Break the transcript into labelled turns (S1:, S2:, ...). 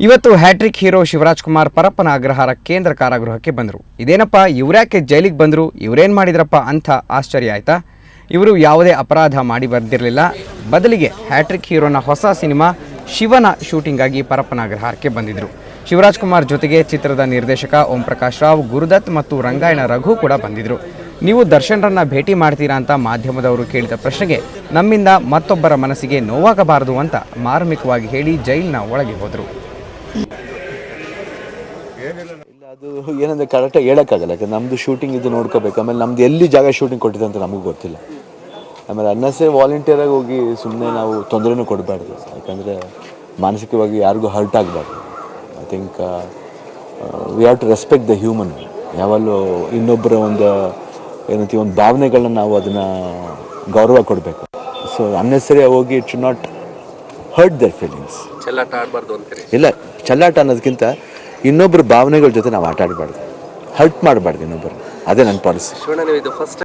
S1: ಇವತ್ತು hat trick hero Shivraj Kumar Parappana Agrahara ಕೇಂದ್ರ ಕಾರಾಗೃಹಕ್ಕೆ ಬಂದರು. ಇದೇನಪ್ಪ ಇವ್ರ್ಯಾಕೆ ಜೈಲಿಗೆ ಬಂದರು, ಇವರೇನು ಮಾಡಿದ್ರಪ್ಪ ಅಂತ ಆಶ್ಚರ್ಯ ಆಯ್ತಾ? ಇವರು ಯಾವುದೇ ಅಪರಾಧ ಮಾಡಿ ಬಂದಿರಲಿಲ್ಲ. ಬದಲಿಗೆ ಹ್ಯಾಟ್ರಿಕ್ ಹೀರೋನ ಹೊಸ ಸಿನಿಮಾ ಶಿವನ ಶೂಟಿಂಗಾಗಿ ಪರಪ್ಪನ ಅಗ್ರಹಾರಕ್ಕೆ ಬಂದಿದ್ದರು. ಶಿವರಾಜ್ ಕುಮಾರ್ ಜೊತೆಗೆ ಚಿತ್ರದ ನಿರ್ದೇಶಕ ಓಂ ಪ್ರಕಾಶ್ ರಾವ್, ಗುರುದತ್ ಮತ್ತು ರಂಗಾಯಣ ರಘು ಕೂಡ ಬಂದಿದ್ದರು. ನೀವು ದರ್ಶನ್ರನ್ನ ಭೇಟಿ ಮಾಡ್ತೀರಾ ಅಂತ ಮಾಧ್ಯಮದವರು ಕೇಳಿದ ಪ್ರಶ್ನೆಗೆ ನಮ್ಮಿಂದ ಮತ್ತೊಬ್ಬರ ಮನಸ್ಸಿಗೆ ನೋವಾಗಬಾರದು ಅಂತ ಮಾರ್ಮಿಕವಾಗಿ ಹೇಳಿ ಜೈಲಿನ ಒಳಗೆ ಹೋದರು.
S2: ಇಲ್ಲ, ಅದು ಏನಂದರೆ ಕರೆಕ್ಟಾಗಿ ಹೇಳೋಕ್ಕಾಗಲ್ಲ. ಯಾಕಂದ್ರೆ ನಮ್ಮದು ಶೂಟಿಂಗ್ ಇದು ನೋಡ್ಕೋಬೇಕು. ಆಮೇಲೆ ನಮ್ದು ಎಲ್ಲಿ ಜಾಗ ಶೂಟಿಂಗ್ ಕೊಟ್ಟಿದೆ ಅಂತ ನಮಗೂ ಗೊತ್ತಿಲ್ಲ. ಆಮೇಲೆ ಅನ್ನಸೇ ವಾಲಂಟಿಯರಾಗಿ ಹೋಗಿ ಸುಮ್ಮನೆ ನಾವು ತೊಂದರೆನೂ ಕೊಡಬಾರ್ದು. ಯಾಕಂದರೆ ಮಾನಸಿಕವಾಗಿ ಯಾರಿಗೂ ಹರ್ಟ್ ಆಗಬಾರ್ದು. I think we have to respect the human. ಯಾವಲ್ಲೂ ಇನ್ನೊಬ್ಬರ ಒಂದು ಏನಂತೀವಿ ಒಂದು ಭಾವನೆಗಳನ್ನ ನಾವು ಅದನ್ನು ಗೌರವ ಕೊಡಬೇಕು. ಸೊ ಅನ್ನೆಸರಿ ಹೋಗಿ it should not hurt their feelings.
S3: ಚೆಲ್ಲಾಟ ಆಡಬಾರ್ದು ಅಂತೀರಿ?
S2: ಇಲ್ಲ, ಚೆಲ್ಲಾಟ ಅನ್ನೋದಕ್ಕಿಂತ ಇನ್ನೊಬ್ಬರ ಭಾವನೆಗಳ ಜೊತೆ ನಾವು ಆಟ ಆಡಬಾರ್ದು, ಹರ್ಟ್ ಮಾಡಬಾರ್ದು ಇನ್ನೊಬ್ಬರು. ಅದೇ ನನ್ನ ಪಾಲಿಸಿ.
S3: ಶಿವಣ್ಣ, ನೀವು ಇದು ಫಸ್ಟ್